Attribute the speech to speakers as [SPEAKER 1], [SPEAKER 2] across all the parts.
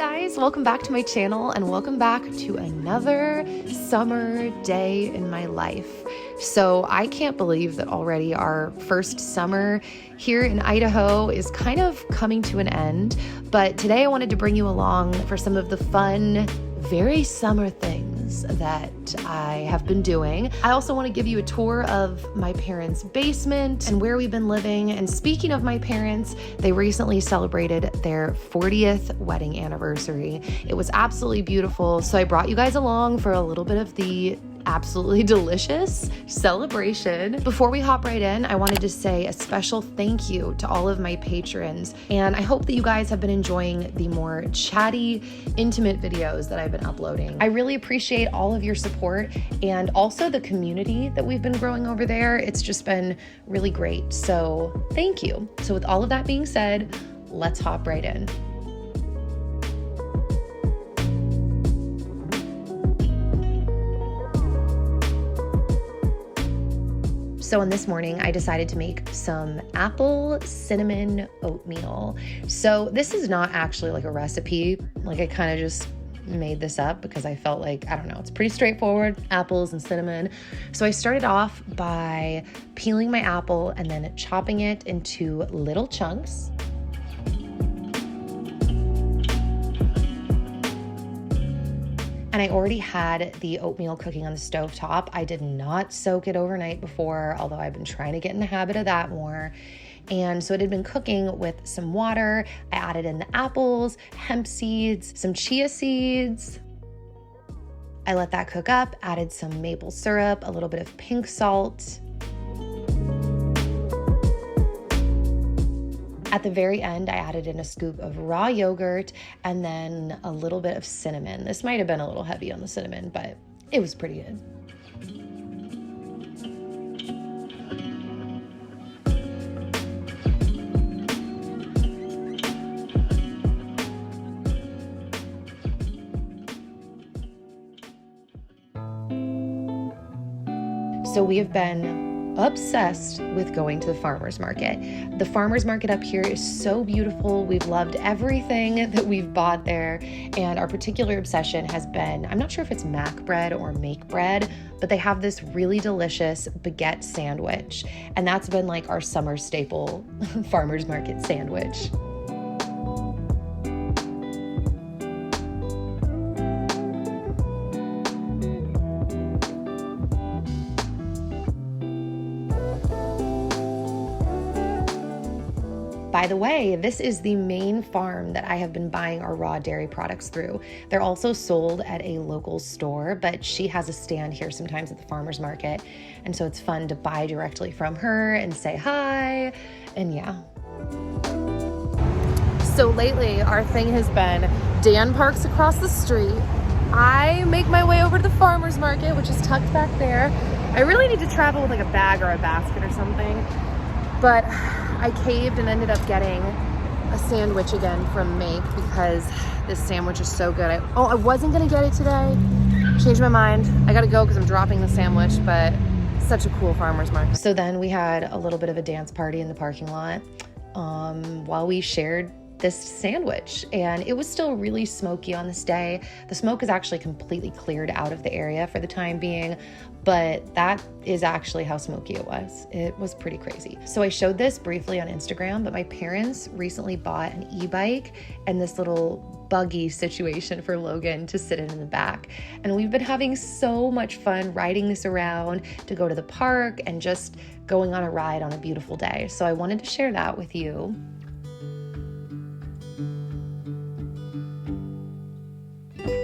[SPEAKER 1] guys, welcome back to my channel and welcome back to another summer day in my life. So I can't believe that already our first summer here in Idaho is kind of coming to an end, but today I wanted to bring you along for some of the fun, very summer things that I have been doing. I also want to give you a tour of my parents' basement and where we've been living. And speaking of my parents, they recently celebrated their 40th wedding anniversary. It was absolutely beautiful. So I brought you guys along for a little bit of the absolutely delicious celebration. Before we hop right in, I wanted to say a special thank you to all of my patrons. And I hope that you guys have been enjoying the more chatty, intimate videos that I've been uploading. I really appreciate all of your support and also the community that we've been growing over there. It's just been really great. So thank you. So with all of that being said, let's hop right in. So in this morning, I decided to make some apple cinnamon oatmeal. So this is not actually like a recipe. Like I kind of just made this up because I felt like, I don't know, it's pretty straightforward, apples and cinnamon. So I started off by peeling my apple and then chopping it into little chunks. And I already had the oatmeal cooking on the stovetop. I did not soak it overnight before, although I've been trying to get in the habit of that more. And so it had been cooking with some water. I added in the apples, hemp seeds, some chia seeds. I let that cook up, added some maple syrup, a little bit of pink salt. At the very end, I added in a scoop of raw yogurt and then a little bit of cinnamon. This might have been a little heavy on the cinnamon, but it was pretty good. So we have been obsessed with going to the farmer's market. The farmer's market up here is so beautiful. We've loved everything that we've bought there. And our particular obsession has been, I'm not sure if it's mac bread or make bread, but they have this really delicious baguette sandwich. And that's been like our summer staple farmer's market sandwich. By the way, this is the main farm that I have been buying our raw dairy products through. They're also sold at a local store, but she has a stand here sometimes at the farmer's market. And so it's fun to buy directly from her and say hi, and yeah. So lately our thing has been Dan parks across the street. I make my way over to the farmer's market, which is tucked back there. I really need to travel with like a bag or a basket or something, but I caved and ended up getting a sandwich again from Make because this sandwich is so good. I wasn't gonna get it today. Changed my mind. I gotta go because I'm dropping the sandwich, but such a cool farmer's market. So then we had a little bit of a dance party in the parking lot while we shared this sandwich, and it was still really smoky on this day. The smoke is actually completely cleared out of the area for the time being, but that is actually how smoky it was. It was pretty crazy. So I showed this briefly on Instagram, but my parents recently bought an e-bike and this little buggy situation for Logan to sit in the back. And we've been having so much fun riding this around to go to the park and just going on a ride on a beautiful day. So I wanted to share that with you.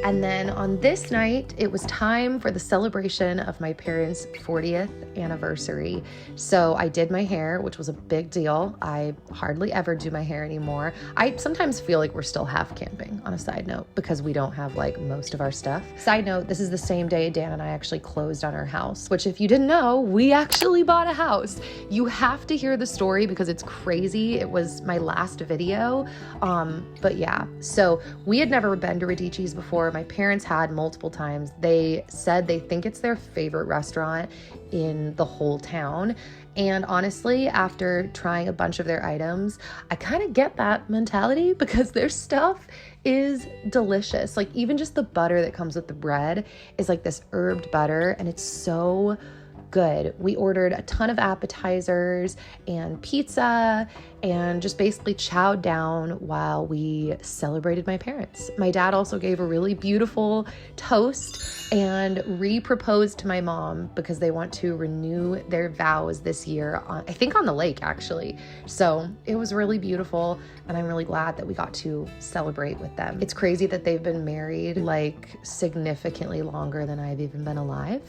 [SPEAKER 1] And then on this night, it was time for the celebration of my parents' 40th anniversary. So I did my hair, which was a big deal. I hardly ever do my hair anymore. I sometimes feel like we're still half camping, on a side note, because we don't have like most of our stuff. Side note, this is the same day Dan and I actually closed on our house, which if you didn't know, we actually bought a house. You have to hear the story because it's crazy. It was my last video. But yeah, so we had never been to Radici's before. My parents had multiple times. They said they think it's their favorite restaurant in the whole town. And honestly, after trying a bunch of their items, I kind of get that mentality because their stuff is delicious. Like even just the butter that comes with the bread is like this herbed butter, and it's so good. We ordered a ton of appetizers and pizza and just basically chowed down while we celebrated my parents. My dad also gave a really beautiful toast and re-proposed to my mom because they want to renew their vows this year, I think on the lake actually. So it was really beautiful, and I'm really glad that we got to celebrate with them. It's crazy that they've been married like significantly longer than I've even been alive.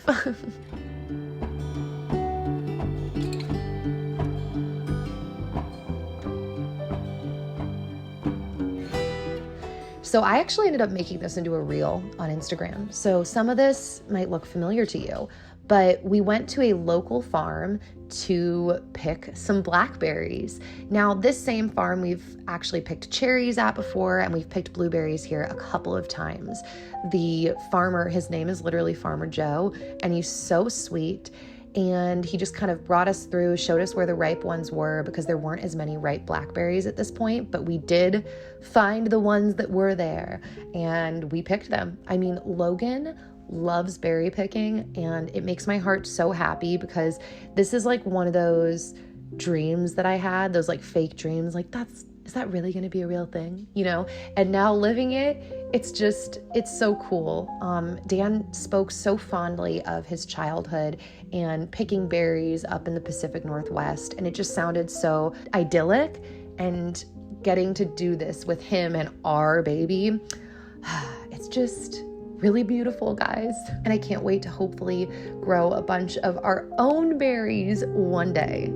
[SPEAKER 1] So I actually ended up making this into a reel on Instagram. So some of this might look familiar to you, but we went to a local farm to pick some blackberries. Now, this same farm we've actually picked cherries at before, and we've picked blueberries here a couple of times. The farmer, his name is literally Farmer Joe, and he's so sweet. And he just kind of brought us through, showed us where the ripe ones were because there weren't as many ripe blackberries at this point, but we did find the ones that were there and we picked them. I mean, Logan loves berry picking, and it makes my heart so happy because this is like one of those dreams that I had, those like fake dreams, like is that really going to be a real thing? You know, and now living it, it's so cool. Dan spoke so fondly of his childhood and picking berries up in the Pacific Northwest, and it just sounded so idyllic, and getting to do this with him and our baby, it's just really beautiful, guys. And I can't wait to hopefully grow a bunch of our own berries one day.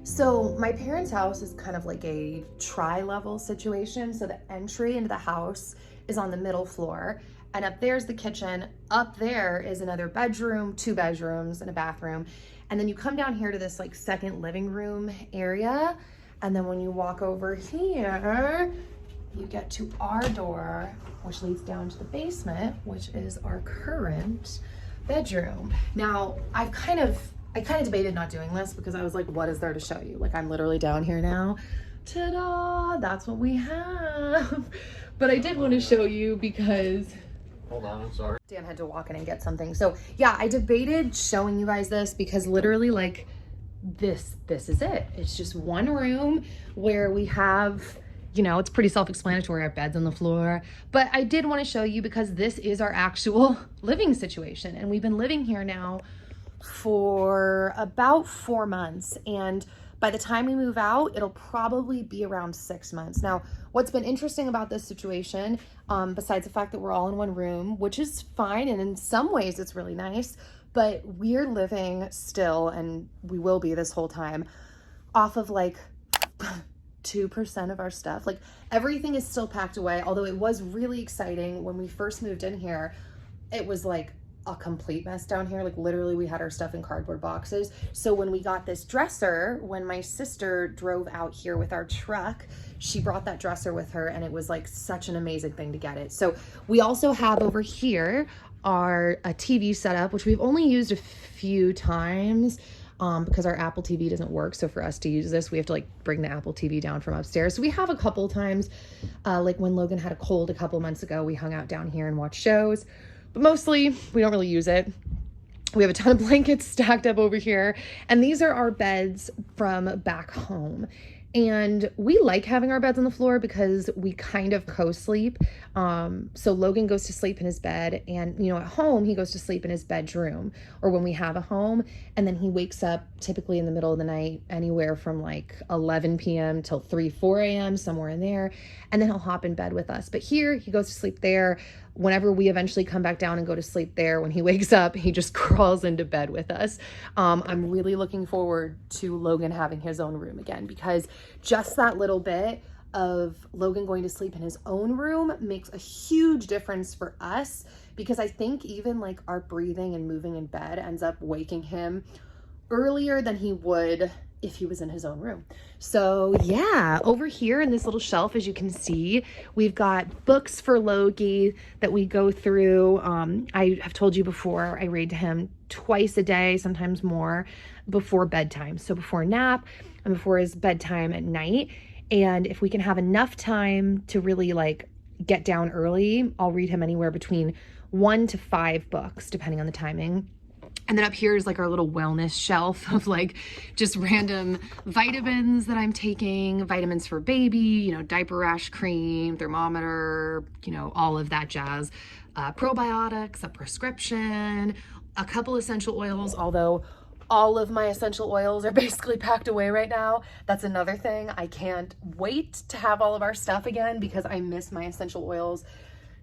[SPEAKER 1] So my parents' house is kind of like a tri-level situation. So the entry into the house is on the middle floor, and up there's the kitchen. Up there is another bedroom, 2 bedrooms, and a bathroom. And then you come down here to this like second living room area. And then when you walk over here, you get to our door, which leads down to the basement, which is our current bedroom. Now, I kind of debated not doing this because I was like, what is there to show you? Like, I'm literally down here now. Ta-da, that's what we have. But I did want to show you because,
[SPEAKER 2] hold on, I'm sorry.
[SPEAKER 1] Dan had to walk in and get something. So yeah, I debated showing you guys this because literally like this is it. It's just one room where we have, you know, it's pretty self-explanatory, our bed's on the floor. But I did want to show you because this is our actual living situation. And we've been living here now for about 4 months, and by the time we move out, it'll probably be around 6 months. Now, what's been interesting about this situation, besides the fact that we're all in one room, which is fine, and in some ways it's really nice, but we're living still, and we will be this whole time, off of like 2% of our stuff. Like, everything is still packed away, although it was really exciting when we first moved in here. It was like a complete mess down here. Like, literally we had our stuff in cardboard boxes. So when we got this dresser, when my sister drove out here with our truck, she brought that dresser with her, and it was like such an amazing thing to get it. So we also have over here a TV setup, which we've only used a few times because our Apple TV doesn't work. So for us to use this, we have to like bring the Apple TV down from upstairs. So we have a couple times, like when Logan had a cold a couple months ago, we hung out down here and watched shows. But mostly, we don't really use it. We have a ton of blankets stacked up over here. And these are our beds from back home. And we like having our beds on the floor because we kind of co-sleep. So Logan goes to sleep in his bed, and, you know, at home, he goes to sleep in his bedroom, or when we have a home. And then he wakes up typically in the middle of the night, anywhere from like 11 p.m. till 4 a.m., somewhere in there. And then he'll hop in bed with us. But here, he goes to sleep there. whenever we eventually come back down and go to sleep there, when he wakes up, he just crawls into bed with us. I'm really looking forward to Logan having his own room again, because just that little bit of Logan going to sleep in his own room makes a huge difference for us, because I think even like our breathing and moving in bed ends up waking him earlier than he would if he was in his own room. So yeah, over here in this little shelf, as you can see, we've got books for Logie that we go through. I have told you before, I read to him twice a day, sometimes more, before bedtime. So before nap and before his bedtime at night. And if we can have enough time to really like get down early, I'll read him anywhere between 1 to 5 books, depending on the timing. And then up here is like our little wellness shelf of like just random vitamins that I'm taking, vitamins for baby, you know, diaper rash cream, thermometer, you know, all of that jazz, probiotics, a prescription, a couple essential oils, although all of my essential oils are basically packed away right now. That's another thing. I can't wait to have all of our stuff again because I miss my essential oils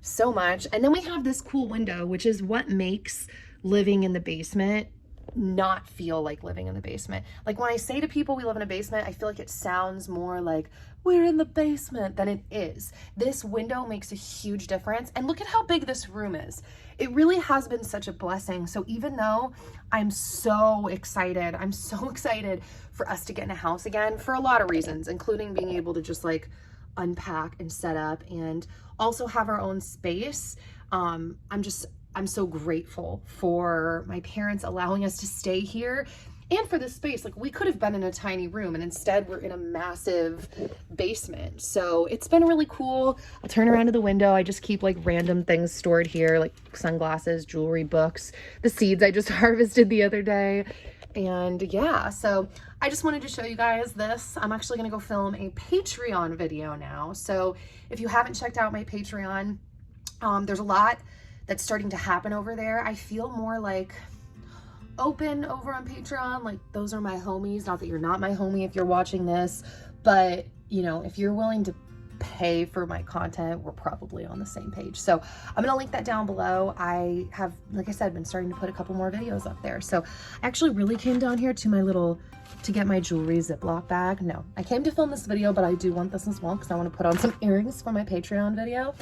[SPEAKER 1] so much. And then we have this cool window, which is what makes living in the basement not feel like living in the basement. Like when I say to people we live in a basement, I feel like it sounds more like we're in the basement than it is. This window makes a huge difference. And look at how big this room is. It really has been such a blessing. So even though I'm so excited for us to get in a house again for a lot of reasons, including being able to just like unpack and set up and also have our own space. I'm so grateful for my parents allowing us to stay here and for this space. Like we could have been in a tiny room and instead we're in a massive basement. So it's been really cool. I'll turn around to the window. I just keep like random things stored here, like sunglasses, jewelry, books, the seeds I just harvested the other day. And yeah, so I just wanted to show you guys this. I'm actually gonna go film a Patreon video now. So if you haven't checked out my Patreon, there's a lot that's starting to happen over there. I feel more like open over on Patreon. Like those are my homies. Not that you're not my homie if you're watching this, but you know, if you're willing to pay for my content, we're probably on the same page. So I'm gonna link that down below. I have, like I said, been starting to put a couple more videos up there. So I actually really came down here to get my jewelry Ziploc bag. No, I came to film this video, but I do want this as well because I want to put on some earrings for my Patreon video.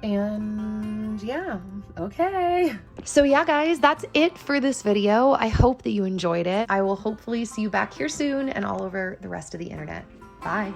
[SPEAKER 1] And yeah, okay. So yeah, guys, that's it for this video. I hope that you enjoyed it. I will hopefully see you back here soon and all over the rest of the internet. Bye.